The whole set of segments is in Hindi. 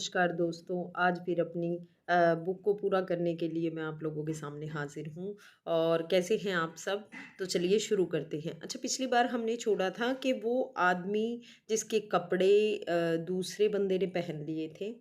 नमस्कार दोस्तों। आज फिर अपनी बुक को पूरा करने के लिए मैं आप लोगों के सामने हाजिर हूँ। और कैसे हैं आप सब? तो चलिए शुरू करते हैं। अच्छा, पिछली बार हमने छोड़ा था कि वो आदमी जिसके कपड़े दूसरे बंदे ने पहन लिए थे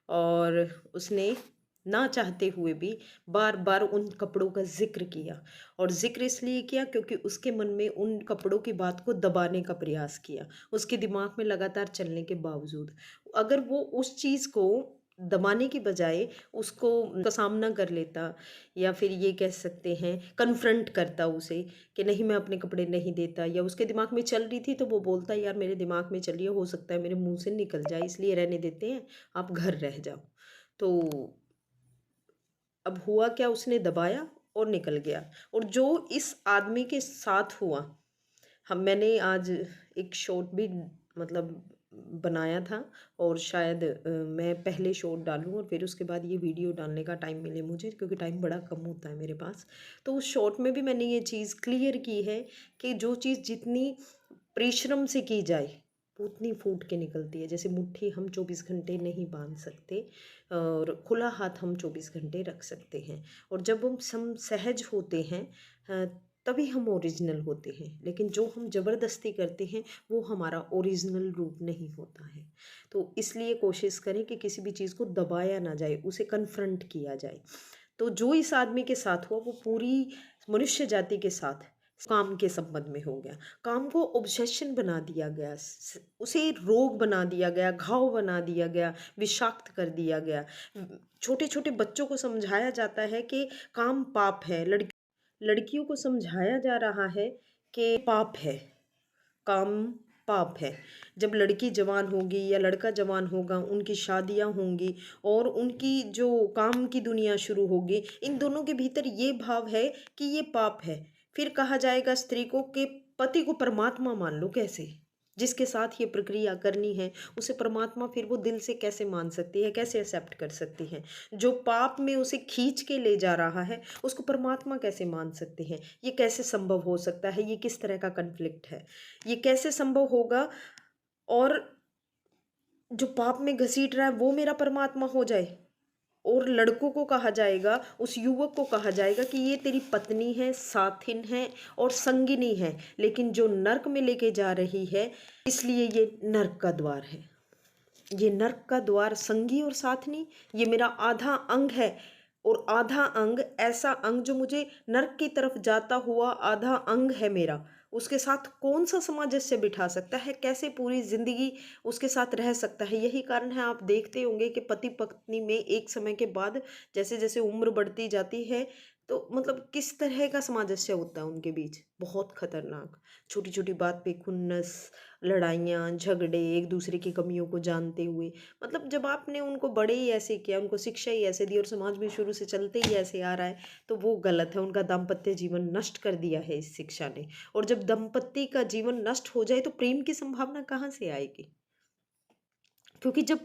और उसने ना चाहते हुए भी बार बार उन कपड़ों का जिक्र किया। और जिक्र इसलिए किया क्योंकि उसके मन में उन कपड़ों की बात को दबाने का प्रयास किया, उसके दिमाग में लगातार चलने के बावजूद। अगर वो उस चीज़ को दबाने की बजाय उसको का सामना कर लेता, या फिर ये कह सकते हैं कन्फ्रंट करता उसे कि नहीं मैं अपने कपड़े नहीं देता, या उसके दिमाग में चल रही थी तो वो बोलता यार मेरे दिमाग में चल रही है, हो सकता है मेरे मुंह से निकल जाए, इसलिए रहने देते हैं, आप घर रह जाओ। तो अब हुआ क्या, उसने दबाया और निकल गया। और जो इस आदमी के साथ हुआ, हम मैंने आज एक शॉर्ट भी मतलब बनाया था। और शायद मैं पहले शॉर्ट डालूं और फिर उसके बाद ये वीडियो डालने का टाइम मिले मुझे, क्योंकि टाइम बड़ा कम होता है मेरे पास। तो उस शॉर्ट में भी मैंने ये चीज़ क्लियर की है कि जो चीज़ जितनी परिश्रम से की जाए वो उतनी फूट के निकलती है। जैसे मुट्ठी हम 24 घंटे नहीं बांध सकते और खुला हाथ हम 24 घंटे रख सकते हैं। और जब हम सहज होते हैं तभी हम ओरिजिनल होते हैं। लेकिन जो हम ज़बरदस्ती करते हैं वो हमारा ओरिजिनल रूप नहीं होता है। तो इसलिए कोशिश करें कि किसी भी चीज़ को दबाया ना जाए, उसे कन्फ्रंट किया जाए। तो जो इस आदमी के साथ हुआ वो पूरी मनुष्य जाति के साथ काम के संबंध में हो गया। काम को ऑब्सेशन बना दिया गया, उसे रोग बना दिया गया, घाव बना दिया गया, विषाक्त कर दिया गया। छोटे छोटे बच्चों को समझाया जाता है कि काम पाप है, लड़कियों को समझाया जा रहा है कि पाप है, काम पाप है। जब लड़की जवान होगी या लड़का जवान होगा, उनकी शादियां होंगी और उनकी जो काम की दुनिया शुरू होगी, इन दोनों के भीतर ये भाव है कि ये पाप है। फिर कहा जाएगा स्त्री को कि पति को परमात्मा मान लो। कैसे? जिसके साथ ये प्रक्रिया करनी है उसे परमात्मा फिर वो दिल से कैसे मान सकती है, कैसे एक्सेप्ट कर सकती है? जो पाप में उसे खींच के ले जा रहा है उसको परमात्मा कैसे मान सकते हैं? ये कैसे संभव हो सकता है? ये किस तरह का कन्फ्लिक्ट है? ये कैसे संभव होगा? और जो पाप में घसीट रहा है वो मेरा परमात्मा हो जाए? और लड़कों को कहा जाएगा, उस युवक को कहा जाएगा कि ये तेरी पत्नी है, साथिन है और संगिनी है, लेकिन जो नर्क में लेके जा रही है, इसलिए ये नर्क का द्वार है। ये नर्क का द्वार संगी और साथनी, ये मेरा आधा अंग है। और आधा अंग, ऐसा अंग जो मुझे नर्क की तरफ जाता हुआ आधा अंग है मेरा, उसके साथ कौन सा सामंजस्य बिठा सकता है? कैसे पूरी जिंदगी उसके साथ रह सकता है? यही कारण है, आप देखते होंगे कि पति पत्नी में एक समय के बाद जैसे जैसे उम्र बढ़ती जाती है तो मतलब किस तरह का सामंजस्य होता है उनके बीच, बहुत खतरनाक। छोटी छोटी बात पे खुन्नस, लड़ाइयाँ झगड़े, एक दूसरे की कमियों को जानते हुए। मतलब जब आपने उनको बड़े ही ऐसे किया, उनको शिक्षा ही ऐसे दी और समाज में शुरू से चलते ही ऐसे आ रहा है, तो वो गलत है। उनका दाम्पत्य जीवन नष्ट कर दिया है इस शिक्षा ने। और जब दंपत्ति का जीवन नष्ट हो जाए तो प्रेम की संभावना कहाँ से आएगी? क्योंकि जब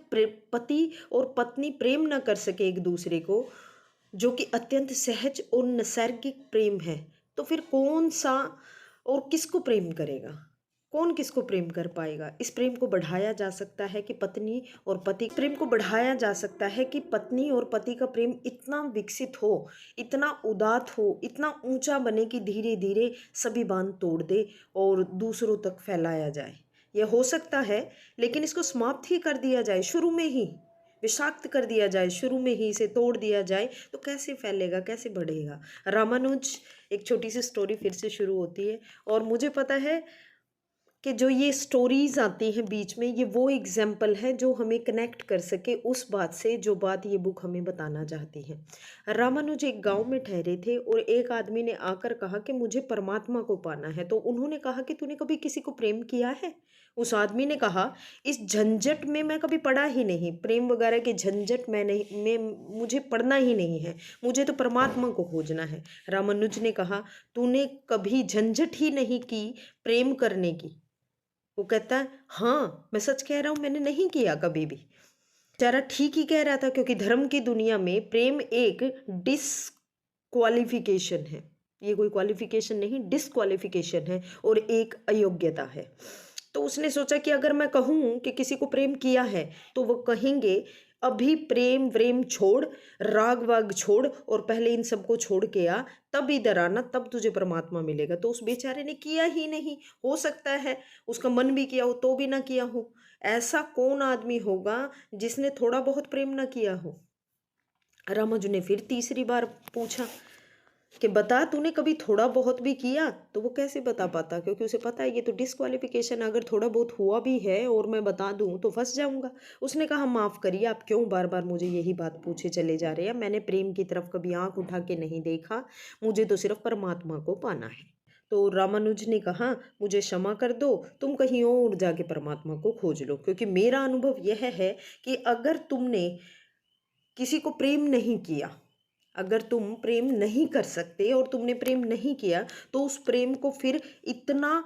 पति और पत्नी प्रेम न कर सके एक दूसरे को, जो कि अत्यंत सहज और नैसर्गिक प्रेम है, तो फिर कौन सा और किसको प्रेम करेगा? कौन किसको प्रेम कर पाएगा? इस प्रेम को बढ़ाया जा सकता है कि पत्नी और पति प्रेम को बढ़ाया जा सकता है कि पत्नी और पति का प्रेम इतना विकसित हो, इतना उदात हो, इतना ऊंचा बने कि धीरे धीरे सभी बांध तोड़ दे और दूसरों तक फैलाया जाए। यह हो सकता है, लेकिन इसको समाप्त ही कर दिया जाए शुरू में ही, विषाक्त कर दिया जाए शुरू में ही, इसे तोड़ दिया जाए तो कैसे फैलेगा, कैसे बढ़ेगा? रामानुज, एक छोटी सी स्टोरी फिर से शुरू होती है। और मुझे पता है कि जो ये स्टोरीज आती हैं बीच में, ये वो एग्जाम्पल है जो हमें कनेक्ट कर सके उस बात से जो बात ये बुक हमें बताना चाहती है। रामानुज एक गांव में ठहरे थे और एक आदमी ने आकर कहा कि मुझे परमात्मा को पाना है। तो उन्होंने कहा कि तूने कभी किसी को प्रेम किया है? उस आदमी ने कहा, इस झंझट में मैं कभी पड़ा ही नहीं, प्रेम वगैरह के झंझट में नहीं, में मुझे पढ़ना ही नहीं है, मुझे तो परमात्मा को खोजना है। रामानुज ने कहा, तूने कभी झंझट ही नहीं की प्रेम करने की? वो कहता है, हाँ मैं सच कह रहा हूँ, मैंने नहीं किया कभी भी। बेचारा ठीक ही कह रहा था, क्योंकि धर्म की दुनिया में प्रेम एक डिसक्वालिफिकेशन है। ये कोई क्वालिफिकेशन नहीं, डिसक्वालिफिकेशन है और एक अयोग्यता है। तो उसने सोचा कि अगर मैं कहूँ कि किसी को प्रेम किया है तो वो कहेंगे अभी प्रेम व्रेम छोड़, राग वाग छोड़ और पहले इन सबको छोड़ के आ, तब इधर आना, तब तुझे परमात्मा मिलेगा। तो उस बेचारे ने किया ही नहीं। हो सकता है उसका मन भी किया हो तो भी ना किया हो। ऐसा कौन आदमी होगा जिसने थोड़ा बहुत प्रेम ना किया हो। रामानुज ने फिर तीसरी बार पूछा कि बता तूने कभी थोड़ा बहुत भी किया। तो वो कैसे बता पाता, क्योंकि उसे पता है ये तो डिस्क्वालिफिकेशन, अगर थोड़ा बहुत हुआ भी है और मैं बता दूं तो फंस जाऊंगा। उसने कहा माफ़ करिए, आप क्यों बार बार मुझे यही बात पूछे चले जा रहे हैं। मैंने प्रेम की तरफ कभी आंख उठा के नहीं देखा, मुझे तो सिर्फ परमात्मा को पाना है। तो रामानुज ने कहा मुझे क्षमा कर दो, तुम कहीं और जाके परमात्मा को खोज लो, क्योंकि मेरा अनुभव यह है कि अगर तुमने किसी को प्रेम नहीं किया, अगर तुम प्रेम नहीं कर सकते और तुमने प्रेम नहीं किया, तो उस प्रेम को फिर इतना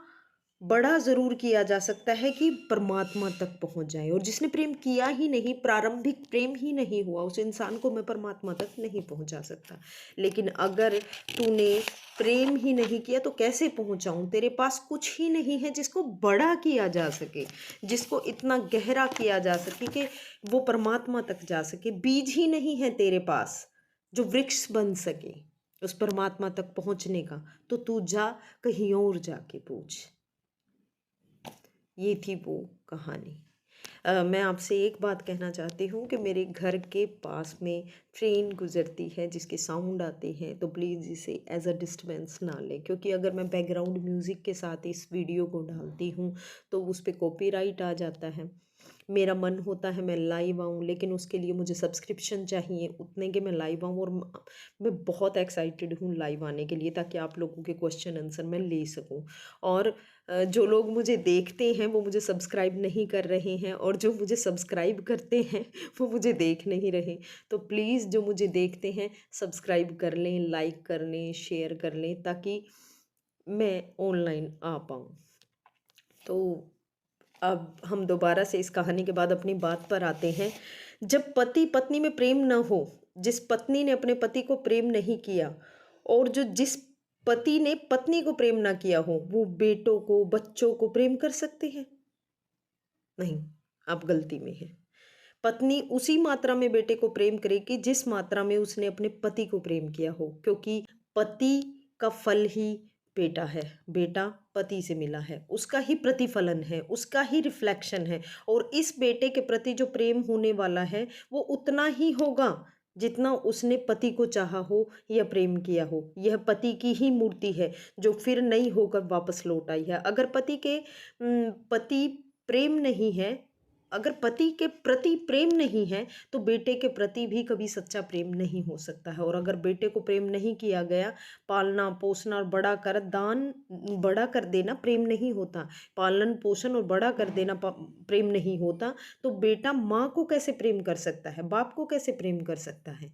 बड़ा ज़रूर किया जा सकता है कि परमात्मा तक पहुंच जाए। और जिसने प्रेम किया ही नहीं, प्रारंभिक प्रेम ही नहीं हुआ, उस इंसान को मैं परमात्मा तक नहीं पहुंचा सकता। लेकिन अगर तूने प्रेम ही नहीं किया तो कैसे पहुंचाऊं। तेरे पास कुछ ही नहीं है जिसको बड़ा किया जा सके, जिसको इतना गहरा किया जा सके कि वो परमात्मा तक जा सके। बीज ही नहीं है तेरे पास जो वृक्ष बन सके उस परमात्मा तक पहुंचने का। तो तू जा, कहीं और जाके पूछ। ये थी वो कहानी। मैं आपसे एक बात कहना चाहती हूँ कि मेरे घर के पास में ट्रेन गुजरती है जिसके साउंड आते हैं, तो प्लीज़ इसे एज अ डिस्टर्बेंस ना लें, क्योंकि अगर मैं बैकग्राउंड म्यूज़िक के साथ इस वीडियो को डालती हूँ तो उस पर कॉपीराइट आ जाता है। मेरा मन होता है मैं लाइव आऊँ, लेकिन उसके लिए मुझे सब्सक्रिप्शन चाहिए उतने के मैं लाइव आऊँ। और मैं बहुत एक्साइटेड हूँ लाइव आने के लिए, ताकि आप लोगों के क्वेश्चन आंसर मैं ले सकूँ। और जो लोग मुझे देखते हैं वो मुझे सब्सक्राइब नहीं कर रहे हैं, और जो मुझे सब्सक्राइब करते हैं वो मुझे देख नहीं रहे। तो प्लीज़ जो मुझे देखते हैं सब्सक्राइब कर लें, लाइक कर लें, शेयर कर लें, ताकि मैं ऑनलाइन आ पाऊँ। तो अब हम दोबारा से इस कहानी के बाद अपनी बात पर आते हैं। जब पति पत्नी में प्रेम न हो, जिस पत्नी ने अपने पति को प्रेम नहीं किया, और जिस पति ने पत्नी को प्रेम ना किया हो, वो बेटों को बच्चों को प्रेम कर सकते हैं? नहीं, आप गलती में हैं। पत्नी उसी मात्रा में बेटे को प्रेम करेगी जिस मात्रा में उसने अपने पति को प्रेम किया हो, क्योंकि पति का फल ही बेटा है। बेटा पति से मिला है, उसका ही प्रतिफलन है, उसका ही रिफ्लेक्शन है। और इस बेटे के प्रति जो प्रेम होने वाला है वो उतना ही होगा जितना उसने पति को चाहा हो या प्रेम किया हो। यह पति की ही मूर्ति है जो फिर नहीं होकर वापस लौट आई है। अगर पति प्रेम नहीं है, अगर पति के प्रति प्रेम नहीं है, तो बेटे के प्रति भी कभी सच्चा प्रेम नहीं हो सकता है। और अगर बेटे को प्रेम नहीं किया गया, पालना पोसना और बड़ा कर देना प्रेम नहीं होता। पालन पोषण और बड़ा कर देना प्रेम नहीं होता। तो बेटा माँ को कैसे प्रेम कर सकता है, बाप को कैसे प्रेम कर सकता है।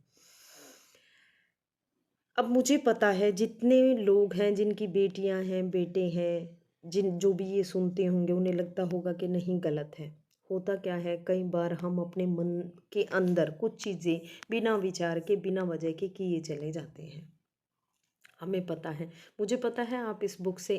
अब मुझे पता है जितने लोग हैं जिनकी बेटियां हैं, बेटे हैं, जो भी ये सुनते होंगे उन्हें लगता होगा कि नहीं गलत है। होता क्या है, कई बार हम अपने मन के अंदर कुछ चीज़ें बिना विचार के, बिना वजह के किए चले जाते हैं। हमें पता है, मुझे पता है आप इस बुक से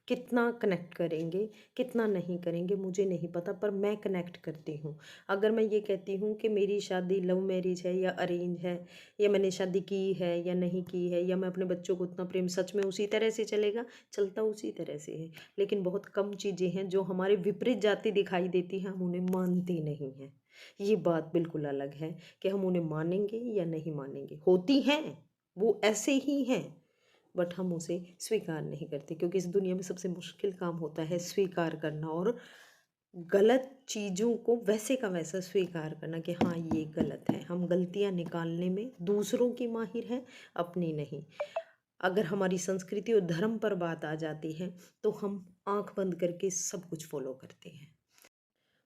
कितना कनेक्ट करेंगे, कितना नहीं करेंगे मुझे नहीं पता, पर मैं कनेक्ट करती हूँ। अगर मैं ये कहती हूँ कि मेरी शादी लव मैरिज है या अरेंज है, या मैंने शादी की है या नहीं की है, या मैं अपने बच्चों को उतना प्रेम, सच में उसी तरह से चलेगा, चलता उसी तरह से है। लेकिन बहुत कम चीज़ें हैं जो हमारे विपरीत जाती दिखाई देती हैं, हम उन्हें मानते नहीं हैं। ये बात बिल्कुल अलग है कि हम उन्हें मानेंगे या नहीं मानेंगे। होती हैं, वो ऐसे ही हैं, बट हम उसे स्वीकार नहीं करते, क्योंकि इस दुनिया में सबसे मुश्किल काम होता है स्वीकार करना, और गलत चीज़ों को वैसे का वैसा स्वीकार करना कि हाँ ये गलत है। हम गलतियाँ निकालने में दूसरों की माहिर हैं, अपनी नहीं। अगर हमारी संस्कृति और धर्म पर बात आ जाती है तो हम आंख बंद करके सब कुछ फॉलो करते हैं।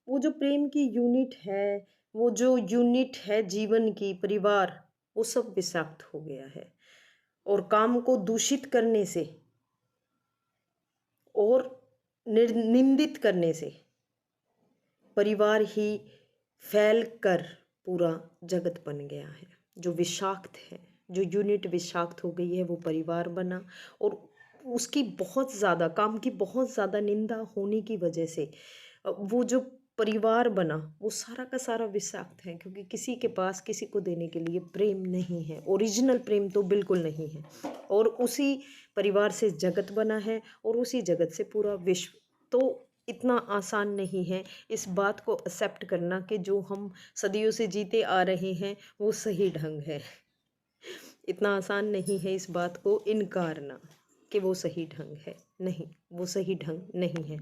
वो जो प्रेम की यूनिट है, वो जो यूनिट है जीवन की, परिवार, वो सब विषाक्त हो गया है। और काम को दूषित करने से और निंदित करने से परिवार ही फैल कर पूरा जगत बन गया है। जो विषाक्त है, जो यूनिट विषाक्त हो गई है, वो परिवार बना। और उसकी बहुत ज़्यादा, काम की बहुत ज़्यादा निंदा होने की वजह से वो जो परिवार बना, वो सारा का सारा विषाक्त है, क्योंकि किसी के पास किसी को देने के लिए प्रेम नहीं है, ओरिजिनल प्रेम तो बिल्कुल नहीं है। और उसी परिवार से जगत बना है और उसी जगत से पूरा विश्व। तो इतना आसान नहीं है इस बात को एक्सेप्ट करना कि जो हम सदियों से जीते आ रहे हैं वो सही ढंग है। इतना आसान नहीं है इस बात को इनकारना कि वो सही ढंग है। नहीं, वो सही ढंग नहीं है।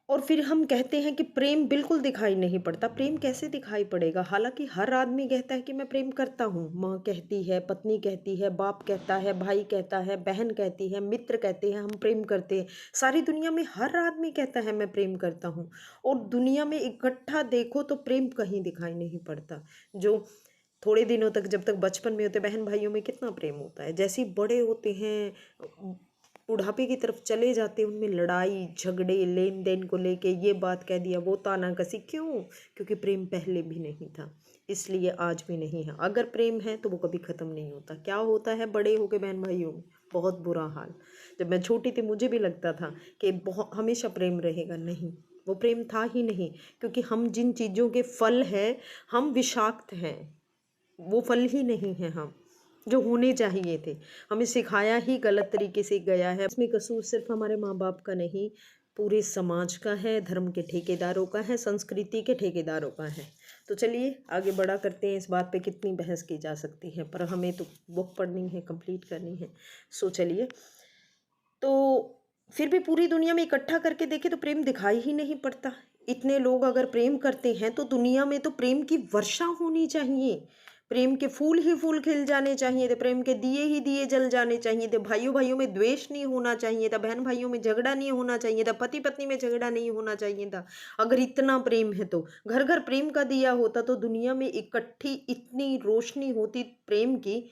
और फिर हम कहते हैं कि प्रेम बिल्कुल दिखाई नहीं पड़ता। प्रेम कैसे दिखाई पड़ेगा? हालांकि हर आदमी कहता है कि मैं प्रेम करता हूँ। माँ कहती है, पत्नी कहती है, बाप कहता है, भाई कहता है, बहन कहती है, मित्र कहते हैं हम प्रेम करते हैं। सारी दुनिया में हर आदमी कहता है मैं प्रेम करता हूँ। और दुनिया में इकट्ठा देखो तो प्रेम कहीं दिखाई नहीं पड़ता। जो थोड़े दिनों तक, जब तक बचपन में होते बहन भाइयों में कितना प्रेम होता है, जैसे ही बड़े होते हैं बुढ़ापे की तरफ चले जाते हैं, उनमें लड़ाई झगड़े लेन देन को लेके, ये बात कह दिया, वो ताना कसी। क्यों? क्योंकि प्रेम पहले भी नहीं था, इसलिए आज भी नहीं है। अगर प्रेम है तो वो कभी ख़त्म नहीं होता। क्या होता है बड़े होके बहन भाइयों में? बहुत बुरा हाल। जब मैं छोटी थी मुझे भी लगता था कि बहुत हमेशा प्रेम रहेगा। नहीं, वो प्रेम था ही नहीं, क्योंकि हम जिन चीज़ों के फल हैं हम विषाक्त हैं। वो फल ही नहीं है हम जो होने चाहिए थे। हमें सिखाया ही गलत तरीके से गया है। इसमें कसूर सिर्फ हमारे माँ बाप का नहीं, पूरे समाज का है, धर्म के ठेकेदारों का है, संस्कृति के ठेकेदारों का है। तो चलिए आगे बढ़ा करते हैं। इस बात पे कितनी बहस की जा सकती है, पर हमें तो बुक पढ़नी है, कंप्लीट करनी है। सो चलिए, तो फिर भी पूरी दुनिया में इकट्ठा करके देखें तो प्रेम दिखाई ही नहीं पड़ता। इतने लोग अगर प्रेम करते हैं तो दुनिया में तो प्रेम की वर्षा होनी चाहिए। प्रेम के फूल ही फूल खिल जाने चाहिए थे, प्रेम के दिए ही दिए जल जाने चाहिए थे, भाइयों भाइयों में द्वेष नहीं होना चाहिए था, बहन भाइयों में झगड़ा नहीं होना चाहिए था, पति पत्नी में झगड़ा नहीं होना चाहिए था। अगर इतना प्रेम है तो घर घर प्रेम का दिया होता तो दुनिया में इकट्ठी इतनी रोशनी होती प्रेम की,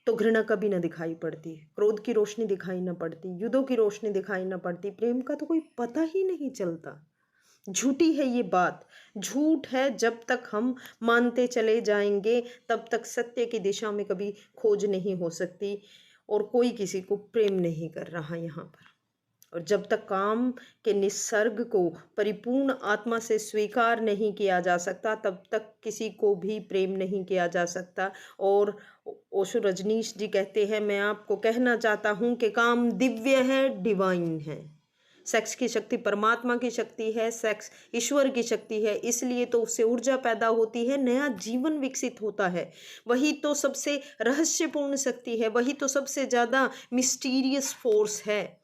तो घृणा कभी ना दिखाई पड़ती, क्रोध की रोशनी दिखाई ना पड़ती, युद्धों की रोशनी दिखाई ना पड़ती। प्रेम का तो कोई पता ही नहीं चलता। झूठी है ये बात, झूठ है। जब तक हम मानते चले जाएंगे तब तक सत्य की दिशा में कभी खोज नहीं हो सकती, और कोई किसी को प्रेम नहीं कर रहा यहाँ पर। और जब तक काम के निसर्ग को परिपूर्ण आत्मा से स्वीकार नहीं किया जा सकता तब तक किसी को भी प्रेम नहीं किया जा सकता। और ओशो रजनीश जी कहते हैं, मैं आपको कहना चाहता हूँ कि काम दिव्य है, डिवाइन है। सेक्स की शक्ति परमात्मा की शक्ति है, सेक्स ईश्वर की शक्ति है, इसलिए तो उससे ऊर्जा पैदा होती है, नया जीवन विकसित होता है। वही तो सबसे रहस्यपूर्ण शक्ति है, वही तो सबसे ज़्यादा मिस्टीरियस फोर्स है।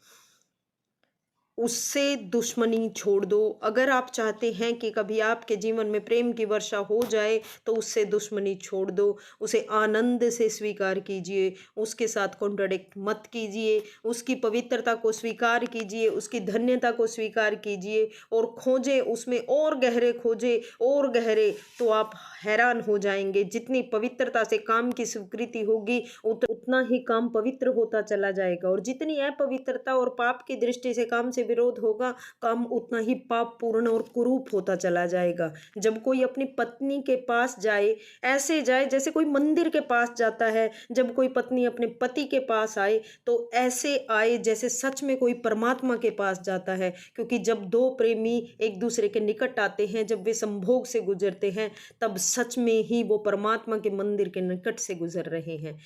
उससे दुश्मनी छोड़ दो। अगर आप चाहते हैं कि कभी आपके जीवन में प्रेम की वर्षा हो जाए तो उससे दुश्मनी छोड़ दो, उसे आनंद से स्वीकार कीजिए, उसके साथ कॉन्ट्राडिक्ट मत कीजिए, उसकी पवित्रता को स्वीकार कीजिए, उसकी धन्यता को स्वीकार कीजिए और खोजें उसमें, और गहरे खोजें और गहरे, तो आप हैरान हो जाएंगे। जितनी पवित्रता से काम की स्वीकृति होगी उतना ही काम पवित्र होता चला जाएगा, और जितनी अपवित्रता और पाप की दृष्टि से काम से विरोध होगा, काम उतना ही पाप पूर्ण और कुरूप होता चला जाएगा। जब कोई अपनी पत्नी के पास जाए, ऐसे जाए जैसे कोई मंदिर के पास जाता है। जब कोई पत्नी अपने पति के पास आए तो ऐसे आए जैसे सच में कोई परमात्मा के पास जाता है। क्योंकि जब दो प्रेमी एक दूसरे के निकट आते हैं, जब वे संभोग से गुजरते हैं, तब सच में ही वो परमात्मा के मंदिर के निकट से गुजर रहे हैं।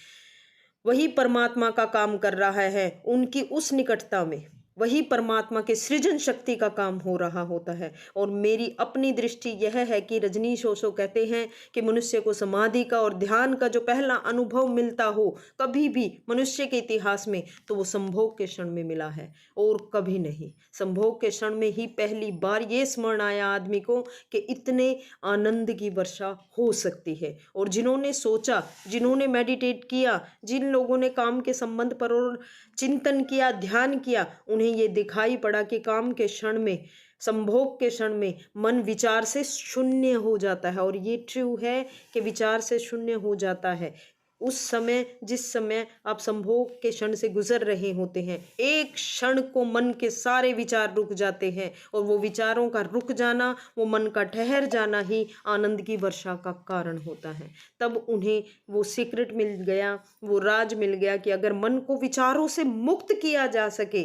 वही परमात्मा का काम कर रहा है उनकी उस निकटता में, वही परमात्मा के सृजन शक्ति का काम हो रहा होता है। और मेरी अपनी दृष्टि यह है कि रजनीश ओशो कहते हैं कि मनुष्य को समाधि का और ध्यान का जो पहला अनुभव मिलता हो कभी भी मनुष्य के इतिहास में, तो वो संभोग के क्षण में मिला है और कभी नहीं। संभोग के क्षण में ही पहली बार ये स्मरण आया आदमी को कि इतने आनंद की वर्षा हो सकती है। और जिन्होंने सोचा, जिन्होंने मेडिटेट किया, जिन लोगों ने काम के संबंध पर और चिंतन किया, ध्यान किया, उन्हें ये दिखाई पड़ा कि काम के क्षण में, संभोग के क्षण में मन विचार से शून्य हो जाता है। और ये ट्रू है कि विचार से शून्य हो जाता है उस समय, जिस समय आप संभोग के क्षण से गुजर रहे होते हैं। एक क्षण को मन के सारे विचार रुक जाते हैं, और वो विचारों का रुक जाना, वो मन का ठहर जाना ही आनंद की वर्षा का कारण होता है। तब उन्हें वो सीक्रेट मिल गया, वो राज मिल गया कि अगर मन को विचारों से मुक्त किया जा सके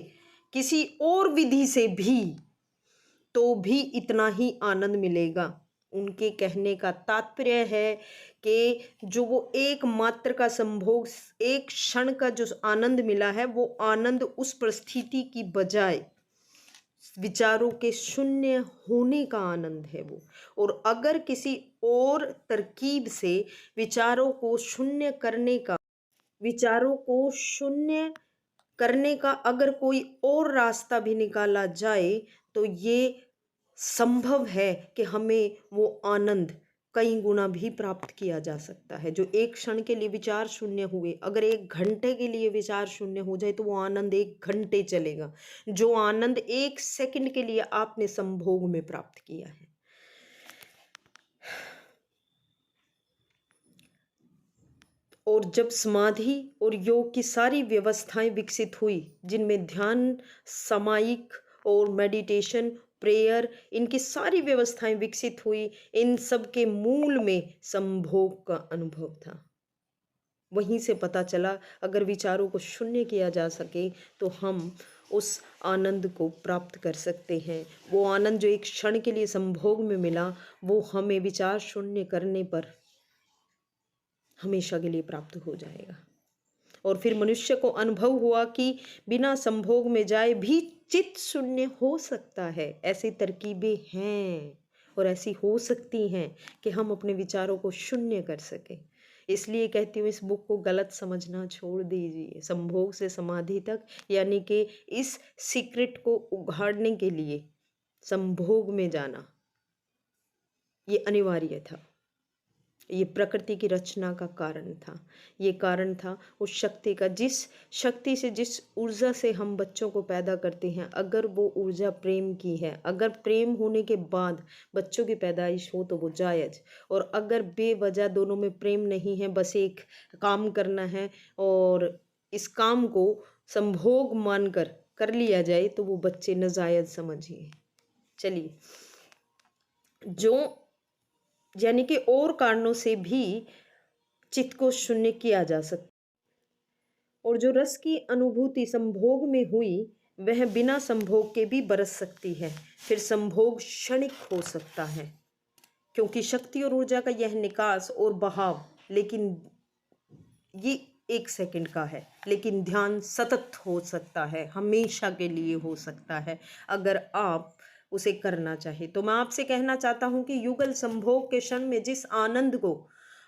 किसी और विधि से भी, तो भी इतना ही आनंद मिलेगा। उनके कहने का तात्पर्य है कि जो वो एक मात्र का संभोग, एक क्षण का जो आनंद मिला है, वो आनंद उस परिस्थिति की बजाय विचारों के शून्य होने का आनंद है वो। और अगर किसी और तरकीब से विचारों को शून्य करने का विचारों को शून्य करने का अगर कोई और रास्ता भी निकाला जाए, तो ये संभव है कि हमें वो आनंद कई गुना भी प्राप्त किया जा सकता है। जो एक क्षण के लिए विचार शून्य हुए, अगर 1 घंटे के लिए विचार शून्य हो जाए, तो वो आनंद 1 घंटे चलेगा। जो आनंद 1 सेकंड के लिए आपने संभोग में प्राप्त किया है। और जब समाधि और योग की सारी व्यवस्थाएं विकसित हुई, जिनमें ध्यान, सामायिक और मेडिटेशन, प्रेयर, इनकी सारी व्यवस्थाएं विकसित हुई, इन सब के मूल में संभोग का अनुभव था। वहीं से पता चला, अगर विचारों को शून्य किया जा सके, तो हम उस आनंद को प्राप्त कर सकते हैं। वो आनंद जो एक क्षण के लिए संभोग में मिला, वो हमें विचार शून्य करने पर हमेशा के लिए प्राप्त हो जाएगा। और फिर मनुष्य को अनुभव हुआ कि बिना संभोग में जाए भी चित्त शून्य हो सकता है। ऐसी तरकीबें हैं और ऐसी हो सकती हैं कि हम अपने विचारों को शून्य कर सकें। इसलिए कहती हूँ, इस बुक को गलत समझना छोड़ दीजिए। संभोग से समाधि तक, यानी कि इस सीक्रेट को उघाड़ने के लिए संभोग में जाना ये अनिवार्य था। ये प्रकृति की रचना का कारण था। ये कारण था उस शक्ति का, जिस शक्ति से, जिस ऊर्जा से हम बच्चों को पैदा करते हैं। अगर वो ऊर्जा प्रेम की है, अगर प्रेम होने के बाद बच्चों की पैदाइश हो, तो वो जायज़। और अगर बेवजह दोनों में प्रेम नहीं है, बस एक काम करना है और इस काम को संभोग मानकर कर लिया जाए, तो वो बच्चे नाजायज़ समझिए। चलिए, जो यानी कि और कारणों से भी चित्त को शून्य किया जा सकता, और जो रस की अनुभूति संभोग में हुई, वह बिना संभोग के भी बरस सकती है। फिर संभोग क्षणिक हो सकता है, क्योंकि शक्ति और ऊर्जा का यह निकास और बहाव, लेकिन ये 1 सेकंड का है। लेकिन ध्यान सतत हो सकता है, हमेशा के लिए हो सकता है, अगर आप उसे करना चाहे। तो मैं आपसे कहना चाहता हूँ कि युगल संभोग के क्षण में जिस आनंद को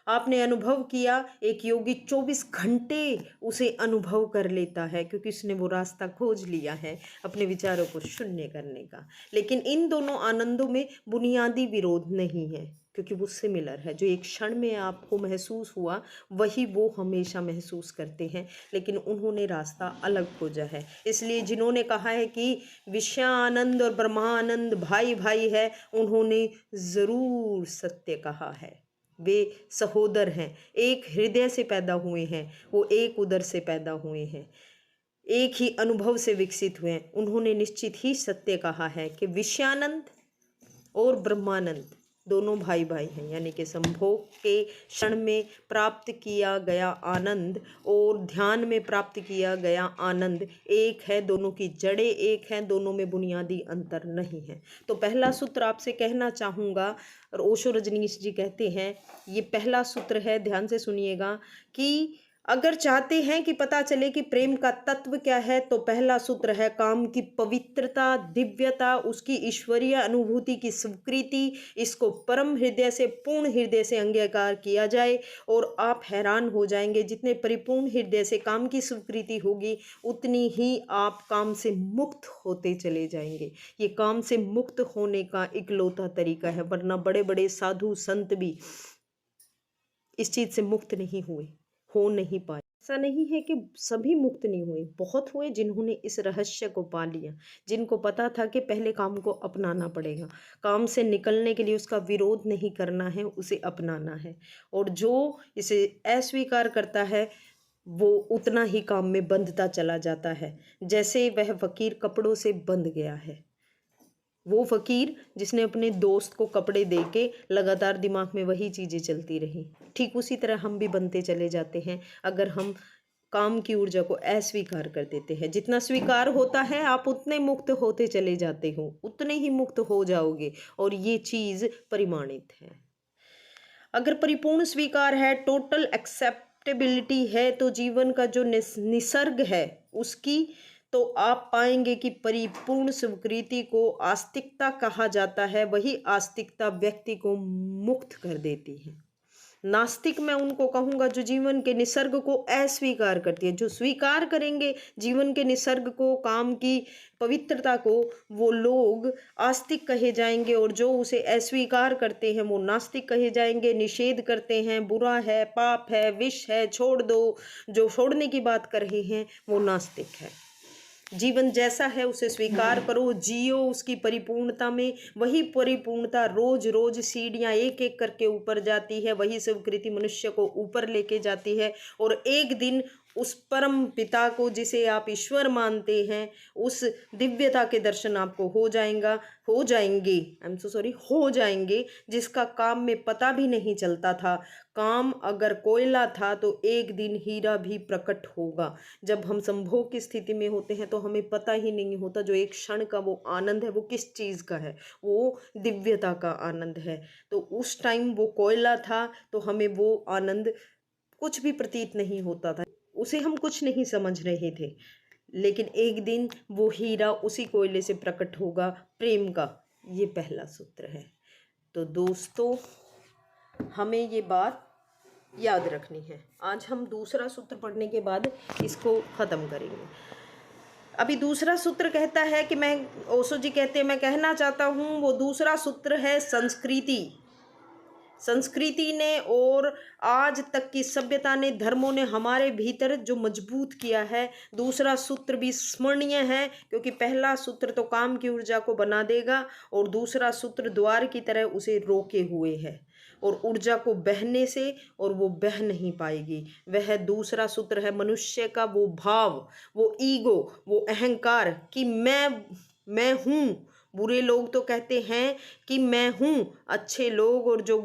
आपने अनुभव किया, एक योगी 24 घंटे उसे अनुभव कर लेता है, क्योंकि उसने वो रास्ता खोज लिया है अपने विचारों को शून्य करने का। लेकिन इन दोनों आनंदों में बुनियादी विरोध नहीं है, क्योंकि वो सिमिलर है। जो एक क्षण में आपको महसूस हुआ, वही वो हमेशा महसूस करते हैं, लेकिन उन्होंने रास्ता अलग खोजा है। इसलिए जिन्होंने कहा है कि विषयानंद और ब्रह्मानंद भाई भाई है, उन्होंने ज़रूर सत्य कहा है। वे सहोदर हैं, एक हृदय से पैदा हुए हैं, वो एक उदर से पैदा हुए हैं, एक ही अनुभव से विकसित हुए हैं। उन्होंने निश्चित ही सत्य कहा है कि विषयानंद और ब्रह्मानंद दोनों भाई भाई हैं, यानी कि संभोग के क्षण में प्राप्त किया गया आनंद और ध्यान में प्राप्त किया गया आनंद एक है। दोनों की जड़ें एक हैं, दोनों में बुनियादी अंतर नहीं है। तो पहला सूत्र आपसे कहना चाहूँगा, और ओशो रजनीश जी कहते हैं, ये पहला सूत्र है, ध्यान से सुनिएगा, कि अगर चाहते हैं कि पता चले कि प्रेम का तत्व क्या है, तो पहला सूत्र है काम की पवित्रता, दिव्यता, उसकी ईश्वरीय अनुभूति की स्वीकृति। इसको परम हृदय से, पूर्ण हृदय से अंगीकार किया जाए, और आप हैरान हो जाएंगे, जितने परिपूर्ण हृदय से काम की स्वीकृति होगी, उतनी ही आप काम से मुक्त होते चले जाएंगे। ये काम से मुक्त होने का इकलौता तरीका है, वरना बड़े बड़े साधु संत भी इस चीज़ से मुक्त नहीं हुए, हो नहीं पाए। ऐसा नहीं है कि सभी मुक्त नहीं हुए, बहुत हुए जिन्होंने इस रहस्य को पा लिया, जिनको पता था कि पहले काम को अपनाना पड़ेगा, काम से निकलने के लिए उसका विरोध नहीं करना है, उसे अपनाना है। और जो इसे अस्वीकार करता है, वो उतना ही काम में बंधता चला जाता है, जैसे वह फकीर कपड़ों से बंध गया है। वो फकीर जिसने अपने दोस्त को कपड़े दे के लगातार दिमाग में वही चीज़ें चलती रही, ठीक उसी तरह हम भी बनते चले जाते हैं, अगर हम काम की ऊर्जा को अस्वीकार कर देते हैं। जितना स्वीकार होता है आप उतने मुक्त होते चले जाते हो, उतने ही मुक्त हो जाओगे और ये चीज़ परिमाणित है। अगर परिपूर्ण स्वीकार है, टोटल एक्सेप्टेबिलिटी है, तो जीवन का जो निसर्ग है उसकी, तो आप पाएंगे कि परिपूर्ण स्वीकृति को आस्तिकता कहा जाता है। वही आस्तिकता व्यक्ति को मुक्त कर देती है। नास्तिक मैं उनको कहूँगा जो जीवन के निसर्ग को अस्वीकार करती है। जो स्वीकार करेंगे जीवन के निसर्ग को, काम की पवित्रता को, वो लोग आस्तिक कहे जाएंगे, और जो उसे अस्वीकार करते हैं वो नास्तिक कहे जाएंगे। निषेध करते हैं, बुरा है, पाप है, विष है, छोड़ दो, जो छोड़ने की बात कर रहे हैं वो नास्तिक है। जीवन जैसा है उसे स्वीकार करो, जियो उसकी परिपूर्णता में। वही परिपूर्णता रोज रोज सीढ़ियाँ एक एक करके ऊपर जाती है, वही स्वीकृति मनुष्य को ऊपर लेके जाती है। और एक दिन उस परम पिता को, जिसे आप ईश्वर मानते हैं, उस दिव्यता के दर्शन आपको हो जाएंगे, आई एम सो सॉरी, हो जाएंगे, जिसका काम में पता भी नहीं चलता था। काम अगर कोयला था तो एक दिन हीरा भी प्रकट होगा। जब हम संभोग की स्थिति में होते हैं तो हमें पता ही नहीं होता, जो एक क्षण का वो आनंद है वो किस चीज़ का है, वो दिव्यता का आनंद है। तो उस टाइम वो कोयला था तो हमें वो आनंद कुछ भी प्रतीत नहीं होता था, उसे हम कुछ नहीं समझ रहे थे। लेकिन एक दिन वो हीरा उसी कोयले से प्रकट होगा, प्रेम का। ये पहला सूत्र है। तो दोस्तों, हमें ये बात याद रखनी है। आज हम दूसरा सूत्र पढ़ने के बाद इसको ख़त्म करेंगे। अभी दूसरा सूत्र कहता है कि ओशो जी कहते हैं, मैं कहना चाहता हूँ, वो दूसरा सूत्र है संस्कृति। संस्कृति ने और आज तक की सभ्यता ने, धर्मों ने हमारे भीतर जो मजबूत किया है, दूसरा सूत्र भी स्मरणीय है, क्योंकि पहला सूत्र तो काम की ऊर्जा को बना देगा और दूसरा सूत्र द्वार की तरह उसे रोके हुए है और ऊर्जा को बहने से, और वो बह नहीं पाएगी। वह दूसरा सूत्र है मनुष्य का वो भाव, वो ईगो, वो अहंकार कि मैं हूँ। बुरे लोग तो कहते हैं कि मैं हूँ, अच्छे लोग और जो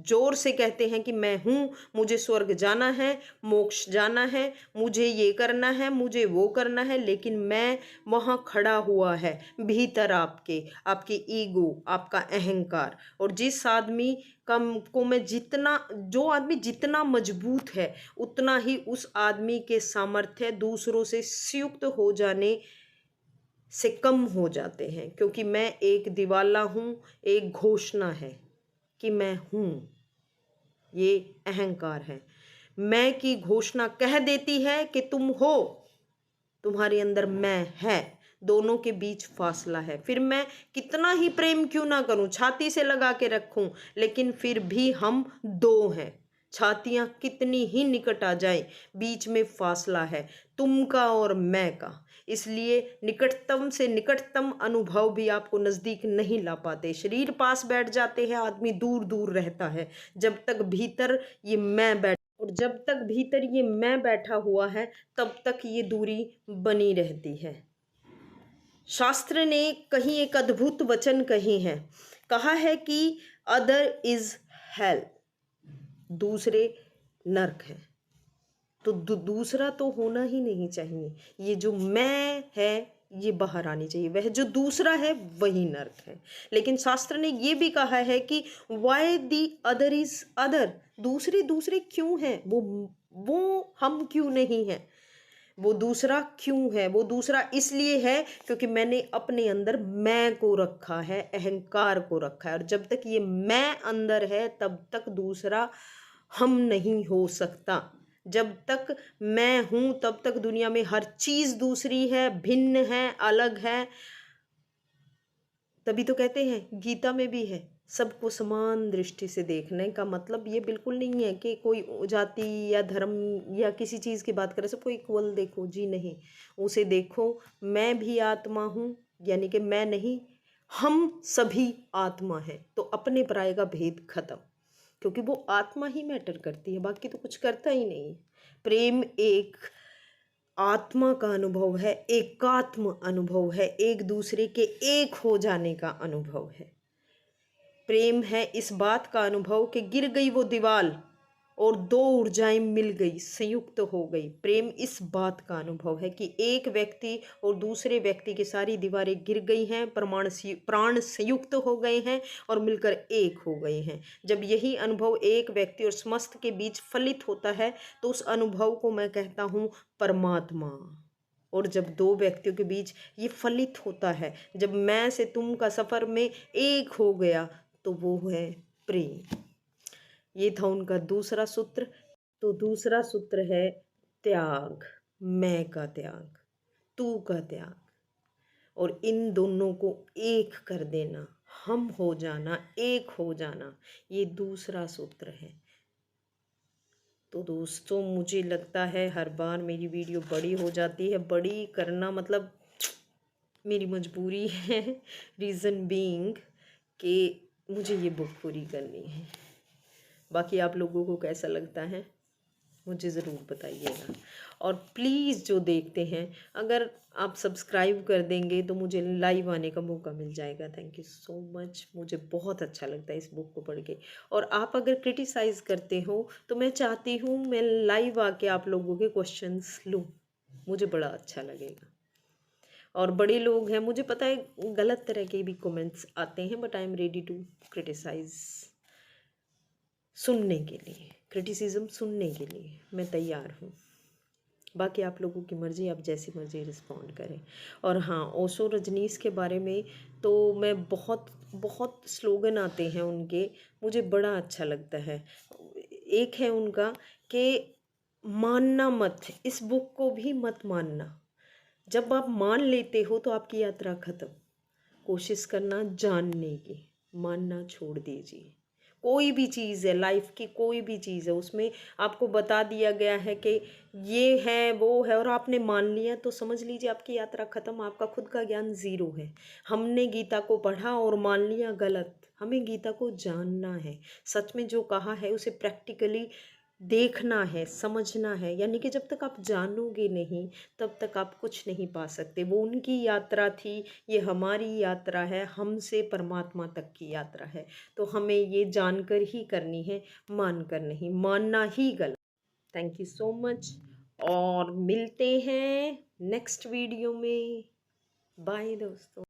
जोर से कहते हैं कि मैं हूँ, मुझे स्वर्ग जाना है, मोक्ष जाना है, मुझे ये करना है, मुझे वो करना है। लेकिन मैं वहाँ खड़ा हुआ है भीतर आपके ईगो, आपका अहंकार। और जिस आदमी को मैं जो आदमी जितना मजबूत है उतना ही उस आदमी के सामर्थ्य दूसरों से संयुक्त हो जाने से कम हो जाते हैं, क्योंकि मैं एक दिवाला हूँ, एक घोषणा है कि मैं हूँ, ये अहंकार है। मैं की घोषणा कह देती है कि तुम हो, तुम्हारे अंदर मैं है, दोनों के बीच फासला है। फिर मैं कितना ही प्रेम क्यों ना करूं, छाती से लगा के रखूं, लेकिन फिर भी हम दो हैं। छातियां कितनी ही निकट आ जाएं, बीच में फासला है तुम का और मैं का। इसलिए निकटतम से निकटतम अनुभव भी आपको नज़दीक नहीं ला पाते। शरीर पास बैठ जाते हैं, आदमी दूर दूर रहता है। जब तक भीतर ये मैं और जब तक भीतर ये मैं बैठा हुआ है, तब तक ये दूरी बनी रहती है। शास्त्र ने कहीं एक अद्भुत वचन कहा है कि अदर इज हेल, दूसरे नरक है। तो दूसरा तो होना ही नहीं चाहिए। ये जो मैं है ये बाहर आनी चाहिए, वह जो दूसरा है वही नरक है। लेकिन शास्त्र ने ये भी कहा है कि why the other is other, दूसरे क्यों हैं, वो हम क्यों नहीं हैं, वो दूसरा क्यों है। वो दूसरा इसलिए है क्योंकि मैंने अपने अंदर मैं को रखा है, अहंकार को रखा है। और जब तक ये मैं अंदर है तब तक दूसरा हम नहीं हो सकता। जब तक मैं हूँ तब तक दुनिया में हर चीज़ दूसरी है, भिन्न है, अलग है। तभी तो कहते हैं, गीता में भी है, सबको समान दृष्टि से देखने का मतलब ये बिल्कुल नहीं है कि कोई जाति या धर्म या किसी चीज़ की बात करें, सबको इक्वल देखो जी, नहीं। उसे देखो, मैं भी आत्मा हूँ, यानी कि मैं नहीं, हम सभी आत्मा हैं। तो अपने पराये का भेद खत्म, क्योंकि वो आत्मा ही मैटर करती है, बाकी तो कुछ करता ही नहीं। प्रेम एक आत्मा का अनुभव है, एकात्म अनुभव है, एक दूसरे के एक हो जाने का अनुभव है। प्रेम है इस बात का अनुभव कि गिर गई वो दीवार, और दो ऊर्जाएं मिल गई, संयुक्त हो गई। प्रेम इस बात का अनुभव है कि एक व्यक्ति और दूसरे व्यक्ति की सारी दीवारें गिर गई हैं, प्राण संयुक्त हो गए हैं और मिलकर एक हो गए हैं। जब यही अनुभव एक व्यक्ति और समस्त के बीच फलित होता है तो उस अनुभव को मैं कहता हूँ परमात्मा। और जब दो व्यक्तियों के बीच ये फलित होता है, जब मैं से तुम का सफ़र में एक हो गया, तो वो है प्रेम। ये था उनका दूसरा सूत्र। तो दूसरा सूत्र है त्याग, मैं का त्याग, तू का त्याग, और इन दोनों को एक कर देना, हम हो जाना, एक हो जाना, ये दूसरा सूत्र है। तो दोस्तों मुझे लगता है हर बार मेरी वीडियो बड़ी हो जाती है, बड़ी करना मतलब मेरी मजबूरी है, रीज़न बीइंग कि मुझे ये बुक पूरी करनी है। बाकी आप लोगों को कैसा लगता है मुझे ज़रूर बताइएगा। और प्लीज़ जो देखते हैं, अगर आप सब्सक्राइब कर देंगे तो मुझे लाइव आने का मौका मिल जाएगा। थैंक यू सो मच, मुझे बहुत अच्छा लगता है इस बुक को पढ़ के। और आप अगर क्रिटिसाइज़ करते हो तो मैं चाहती हूँ मैं लाइव आके आप लोगों के क्वेश्चंस लूँ, मुझे बड़ा अच्छा लगेगा। और बड़े लोग हैं, मुझे पता है गलत तरह के भी कमेंट्स आते हैं, but I am ready to criticise, सुनने के लिए, क्रिटिसिज्म सुनने के लिए मैं तैयार हूँ। बाकी आप लोगों की मर्ज़ी, आप जैसी मर्ज़ी रिस्पॉन्ड करें। और हाँ, ओशो रजनीश के बारे में तो मैं बहुत बहुत स्लोगन आते हैं उनके, मुझे बड़ा अच्छा लगता है। एक है उनका कि मानना मत, इस बुक को भी मत मानना। जब आप मान लेते हो तो आपकी यात्रा ख़त्म। कोशिश करना जानने की, मानना छोड़ दीजिए। कोई भी चीज़ है, लाइफ की कोई भी चीज़ है, उसमें आपको बता दिया गया है कि ये है वो है और आपने मान लिया तो समझ लीजिए आपकी यात्रा ख़त्म, आपका खुद का ज्ञान ज़ीरो है। हमने गीता को पढ़ा और मान लिया गलत, हमें गीता को जानना है, सच में जो कहा है उसे प्रैक्टिकली देखना है, समझना है। यानी कि जब तक आप जानोगे नहीं तब तक आप कुछ नहीं पा सकते। वो उनकी यात्रा थी, ये हमारी यात्रा है, हमसे परमात्मा तक की यात्रा है। तो हमें ये जानकर ही करनी है, मानकर नहीं, मानना ही गलत। थैंक यू सो मच, और मिलते हैं नेक्स्ट वीडियो में। बाय दोस्तों।